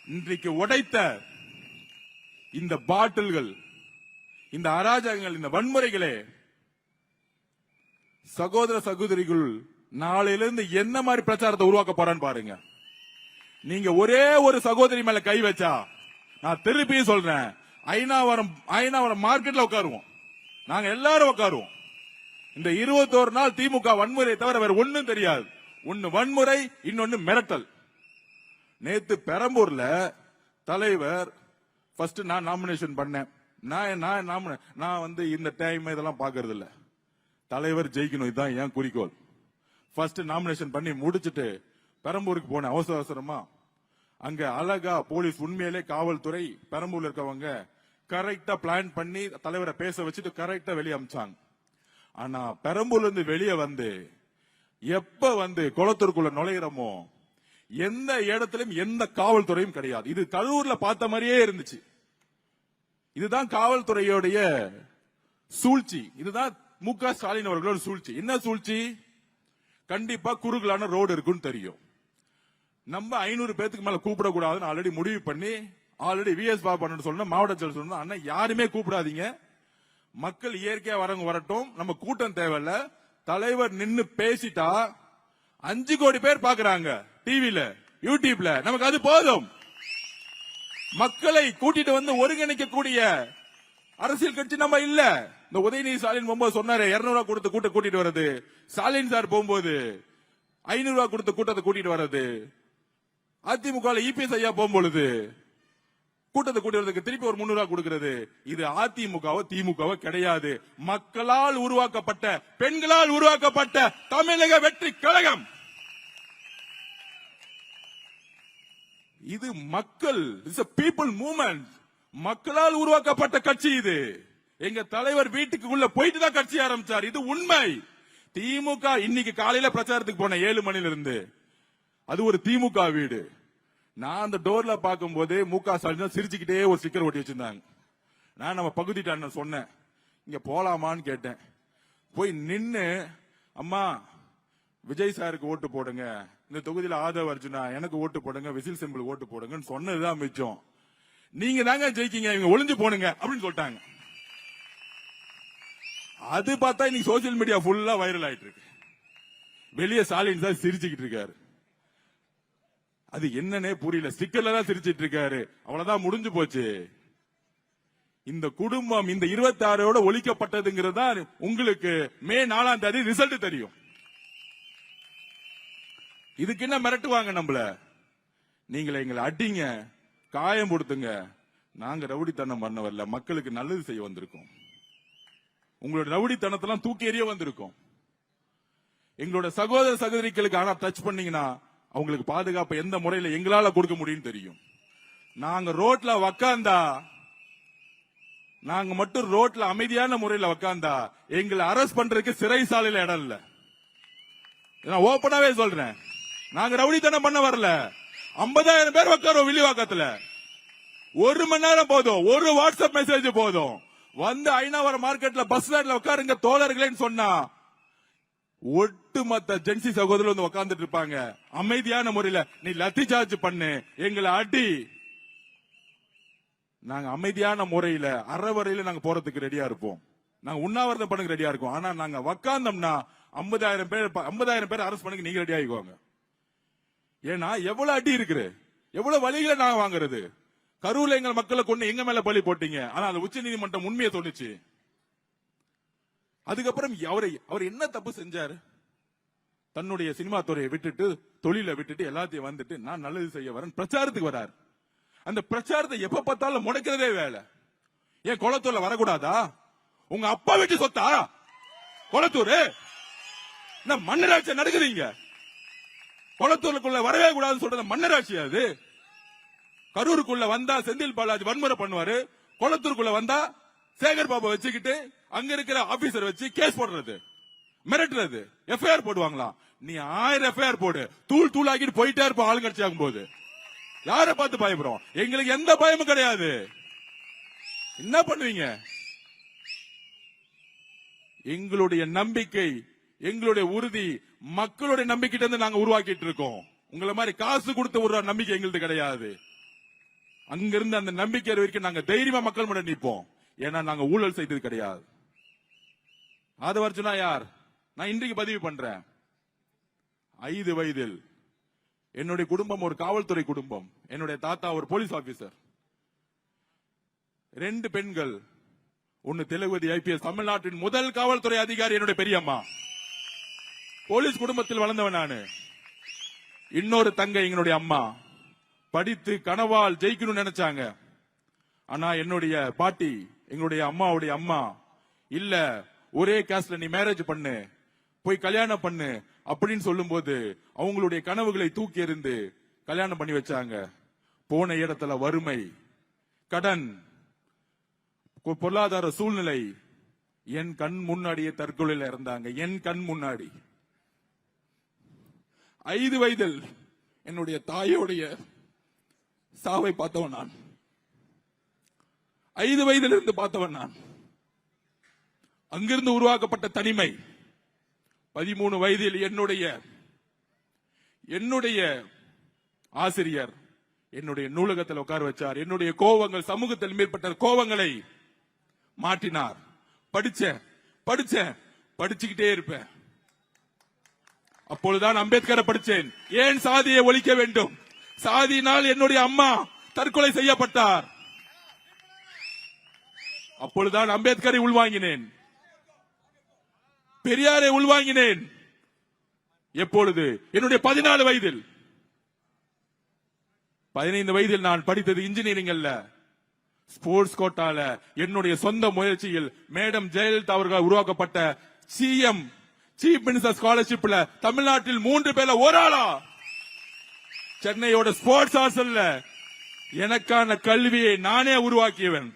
இன்றைக்கு உடைத்த இந்த பாட்டில்கள், இந்த அராஜகங்கள், இந்த வன்முறைகளே சகோதர சகோதரிகள் நாளையிலிருந்து என்ன மாதிரி பிரச்சாரத்தை உருவாக்க போறான்னு பாருங்க. நீங்க ஒரே ஒரு சகோதரி மேல கை வச்சா, நான் திருப்பியும் சொல்றேன், ஐநாவரம் மார்க்கெட்ல உட்காருவோம், நாங்க எல்லாரும் உட்காருவோம். இந்த 21 நாள் திமுக வன்முறை தவிர வேற ஒண்ணும் தெரியாது. ஒன்னு வன்முறை, இன்னொன்னு மிரட்டல். நேத்து பெரம்பூர்ல தலைவர் ஃபர்ஸ்ட் நான் நாமினேஷன் பண்ணேன். நான் இந்த டைம் இதெல்லாம் பாக்குறது இல்ல. தலைவர் ஜெயிக்கணும், இதுதான் என் குறிக்கோள். ஃபர்ஸ்ட் நாமினேஷன் பண்ணி முடிச்சிட்டு பெரம்பூருக்கு போனேன் அவசர அவசரமா. அங்க அழகா போலீஸ், உண்மையிலே காவல்துறை, பெரம்பூர்ல இருக்கவங்க கரெக்டா பிளான் பண்ணி தலைவரை பேச வச்சுட்டு கரெக்டா வெளியே அமிச்சாங்க. ஆனா பெரம்பூர்ல இருந்து வெளியே வந்து எப்ப குளத்தூருக்குள்ள நுழையிறமோ எந்த இடத்திலும் எந்த காவல்துறையும் கிடையாது. இது கரூர்ல பார்த்த மாதிரியே இருந்துச்சு. இதுதான் காவல்துறையோடைய சூழ்ச்சி. இதுதான் மு.க. ஸ்டாலின் அவர்களோட சூழ்ச்சி. என்ன சூழ்ச்சி? கண்டிப்பா குறுகலான ரோடு இருக்குன்னு தெரியும். நம்ம 500 பேத்துக்கு மேல கூப்பிடக்கூடாதுன்னு ஆல்ரெடி முடிவு பண்ணி, ஆல்ரெடி விஎஸ் பாபு சொன்ன, மாவட்ட செயலர் சொன்ன, அண்ணா யாருமே கூப்பிடாதீங்க, மக்கள் இயற்கையா வரவங்க வரட்டும், நம்ம கூட்டம் தேவையில்ல, தலைவர் நின்னு பேசிட்டா 5 கோடி பேர் பாக்குறாங்க டிவில, யூடியூப்ல, நமக்கு அது போதும். மக்களை கூட்டிட்டு வந்து ஒருங்கிணைக்கக்கூடிய அரசியல் கட்சி நம்ம இல்ல. இந்த உதயநிதி ஸ்டாலின் போகும்போது சொன்னாரு 200 ரூபாய் கொடுத்து கூட்டிட்டு வர்றது, ஸ்டாலின் சார் போகும்போது 500 ரூபாய் கொடுத்து கூட்டத்தை கூட்டிட்டு வர்றது, அதிமுக இபிஎஸ் ஐயா போகும்பொழுது கூட்டத்தை கூட்டி வரதுக்கு திருப்பி ஒரு 300 ரூபாய் கொடுக்கிறது. இது அதிமுகவோ திமுகவோ கிடையாது. மக்களால் உருவாக்கப்பட்ட, பெண்களால் உருவாக்கப்பட்ட தமிழக வெற்றி கழகம். இது மக்கள், பீப்புள் மூவ்மெண்ட், மக்களால் உருவாக்கப்பட்ட கட்சி. இது எங்க தலைவர் வீட்டுக்குள்ள போயிட்டு தான் கட்சி ஆரம்பிச்சார். இது உண்மை. திமுக இன்னைக்கு காலையில பிரச்சாரத்துக்கு போன 7 மணில இருந்து, அது ஒரு திமுக வீடு. நான் அந்த டோர்ல பார்க்கும் போது மு.க. ஸ்டாலின் சிரிச்சுக்கிட்டே ஒரு ஸ்டிக்கர் ஒட்டி வச்சிருந்தாங்க. நான் நம்ம பகுதிட்ட சொன்னேன், இங்க போலாமான்னு கேட்டேன். போய் நின்னு, அம்மா விஜய் சாருக்கு ஓட்டு போடுங்க, இந்த தொகுதியில ஆதவ அர்ஜுனா எனக்கு ஓட்டு போடுங்க, விசில் சிம்பிள் ஓட்டு போடுங்கன்னு சொன்னதுதான் மிச்சம். நீங்க தாங்க ஜெயிக்கீங்க, இவங்க ஒளிஞ்சு போனுங்க அப்படின்னு சொல்லிட்டாங்க. அது பார்த்தா இன்னைக்கு சோசியல் மீடியா ஃபுல்லா வைரல் ஆயிட்டு இருக்கு. வெளியே ஸ்டாலின் தான் சிரிச்சுக்கிட்டு இருக்காரு. அது என்னன்னே புரியல. ஸ்டிக்கர்ல தான் சிரிச்சிட்டு இருக்காரு. அவ்வளவுதான், முடிஞ்சு போச்சு. இந்த குடும்பம் இந்த 26 ஒழிக்கப்பட்டதுங்கிறது தான் உங்களுக்கு மே 4ஆம் தேதி ரிசல்ட் தெரியும். இதுக்கு என்ன மிரட்டுவாங்க நம்மள? நீங்களே எங்களை அடிங்க, காயம் கொடுத்துங்க, நாங்க ரவுடித்தனம் பண்ண வரல, மக்களுக்கு நல்லது செய்ய வந்திருக்கோம். உங்களோட ரவுடித்தனத்தெல்லாம் தூக்கி எறிய வந்திருக்கோம். எங்களோட சகோதர சகோதரிகளுக்கு ஆனா டச் பண்ணீங்கன்னா அவங்களுக்கு பாதுகாப்பு எந்த முறையில எங்களால கொடுக்க முடியும் தெரியும். நாங்க ரோட்ல உக்காந்தா, நாங்க மட்டும் ரோட்ல அமைதியான முறையில உக்காந்தா எங்களை அரெஸ்ட் பண்றதுக்கு சிறைசாலையில இடம் இல்ல. நான் ஓபனாவே சொல்றேன், நாங்க ரவுடித்தனம் பண்ண வரல. 50,000 பேர் உட்காரோம் வில்லிவாக்கத்துல. 1 மணி நேரம் போதும், ஒரு வாட்ஸ்அப் மெசேஜ் போதும். ஐநாவரம் மார்க்கெட்ல பஸ் ஸ்டாண்ட்ல உட்காருங்க தோழர்களேன்னு சொன்னா ஒட்டுமொத்த ஜென்சி சகோதரர் உட்கார்ந்துட்டு இருப்பாங்க. அமைதியான முறையில நீ லத்தி சார்ஜ் பண்ணு, எங்களை அடி, நாங்க அமைதியான முறையில அறவரையில நாங்க போறதுக்கு ரெடியா இருப்போம். நாங்க உண்ணாவிரதம் பண்ணுங்க ரெடியா இருக்கோம். ஆனா நாங்க உக்காந்தோம்னா 50,000 பேர் அரெஸ்ட் பண்ணுங்க, நீங்க ரெடி ஆகிக்கோங்க. ஏன்னா எவ்வளவு அடி இருக்கு, எவ்வளவு வழிகளை நாங்க வாங்குறது. கரூர்ல எங்க மக்களை கொண்டு எங்க மேல பலி போட்டீங்க. ஆனா அது உச்ச நீதிமன்றம் உண்மையை சொன்னிச்சு. அதுக்கப்புறம் அவர் என்ன தப்பு செஞ்சாரு? தன்னுடைய சினிமா துறையை விட்டுட்டு, தொழிலை விட்டுட்டு, எல்லாத்தையும் வந்துட்டு நான் நல்லது செய்ய வரேன் பிரச்சாரத்துக்கு வராரு. அந்த பிரச்சாரத்தை எப்ப பார்த்தாலும் முடக்கிறதே வேலை. ஏன் குளத்தூர்ல வரக்கூடாதா? உங்க அப்பா வீட்டு சொத்தா குளத்தூர்? மன்னராட்சி நடக்குதுங்க. குளத்தூருக்குள்ள வரவே கூடாதுன்னு சொல்றது மன்னராட்சி. அது கரூருக்குள்ள வந்தா செந்தில் பாலாஜி வன்முறை பண்ணுவாரு, குளத்தூருக்குள்ள வந்தா சேகர் பாபு வச்சுக்கிட்டு அங்க இருக்கிற ஆபீசர் வச்சு கேஸ் போடுறது, மிரட்டுறது, எஃப்ஐஆர் போடுவாங்களா? நீ 1000 எஃப்ஐஆர் போடு, தூள் தூள் ஆக்கிட்டு போயிட்டே இருப்போம். ஆளுங்கட்சி ஆகும் போது யார பார்த்து பயப்படுறோம்? எங்களுக்கு எந்த பயமும் கிடையாது. என்ன பண்ணுவீங்க? எங்களுடைய நம்பிக்கை, எங்களுடைய உறுதி மக்களுடைய நம்பிக்கையிட்ட இருந்து நாங்க உருவாக்கிட்டு இருக்கோம். உங்களை மாதிரி காசு கொடுத்து ஒரு நம்பிக்கை எங்களுக்கு கிடையாது. அங்கிருந்து அந்த நம்பிக்கை வரைக்கும் நாங்க தைரியமா மக்கள் முன்னாடி நிற்போம். ஏன்னா நாங்க ஊழல் செய்தது கிடையாது. ஆதவ அர்ஜுனா யார்? நான் இன்றைக்கு பதிவு பண்றேன். 5 வயதில் என்னுடைய குடும்பம் ஒரு காவல்துறை குடும்பம். என்னுடைய தாத்தா ஒரு போலீஸ் ஆபீசர். 2 பெண்கள், ஒன்னு திலகவதி ஐபிஎஸ், தமிழ்நாட்டின் முதல் காவல்துறை அதிகாரி என்னுடைய பெரியம்மா. போலீஸ் குடும்பத்தில் வளர்ந்தவன் நானு. இன்னொரு தங்கை எங்களுடைய அம்மா, படித்து கனவால் ஜெயிக்கணும்னு நினைச்சாங்க. ஆனா என்னுடைய பாட்டி, எங்களுடைய அம்மாவுடைய அம்மா, இல்ல ஒரே காஸ்ட்ல நீ மேரேஜ் பண்ணு, போய் கல்யாணம் பண்ணு அப்படின்னு சொல்லும் போது அவங்களுடைய கனவுகளை தூக்கி எறிந்து கல்யாணம் பண்ணி வச்சாங்க. போன இடத்துல வறுமை, கடன், பொருளாதார சூழ்நிலை, என் கண் முன்னாடியே தற்கொலையில இருந்தாங்க. என் கண் முன்னாடி 5 வயதில் என்னுடைய தாயோடைய சாவை பார்த்தவன் நான். 5 வயதில் இருந்து பார்த்தவன் நான். அங்கிருந்து உருவாக்கப்பட்ட தனிமை. 13 வயதில் என்னுடைய ஆசிரியர் என்னுடைய நூலகத்தில் உட்கார வச்சார். என்னுடைய கோபங்கள், சமூகத்தில் மேற்பட்ட கோபங்களை மாற்றினார். படிச்சுக்கிட்டே இருப்பேன். அப்பொழுதுதான் அம்பேத்கரை படிச்சேன். ஏன் சாதியை ஒழிக்க வேண்டும்? சாதியினால் என்னுடைய அம்மா தற்கொலை செய்யப்பட்டார். அப்பொழுதுதான் அம்பேத்கரை உள்வாங்கினேன், பெரியாரை உள்வாங்கினேன். எப்பொழுது? என்னுடைய 14 வயதில். 15 வயதில் நான் படித்தது இன்ஜினியரிங் அல்ல, ஸ்போர்ட்ஸ் கோட்டால என்னுடைய சொந்த முயற்சியில் மேடம் ஜெயலலிதா அவர்கள் உருவாக்கப்பட்ட சிஎம் சீஃப் மினிஸ்டர் ஸ்காலர்ஷிப்ல தமிழ்நாட்டில் 3 பேர்ல ஒரு ஆளா சென்னையோட ஸ்போர்ட்ஸ் ஹாஸ்டல்ல எனக்கான கல்வியை நானே உருவாக்கியவன்.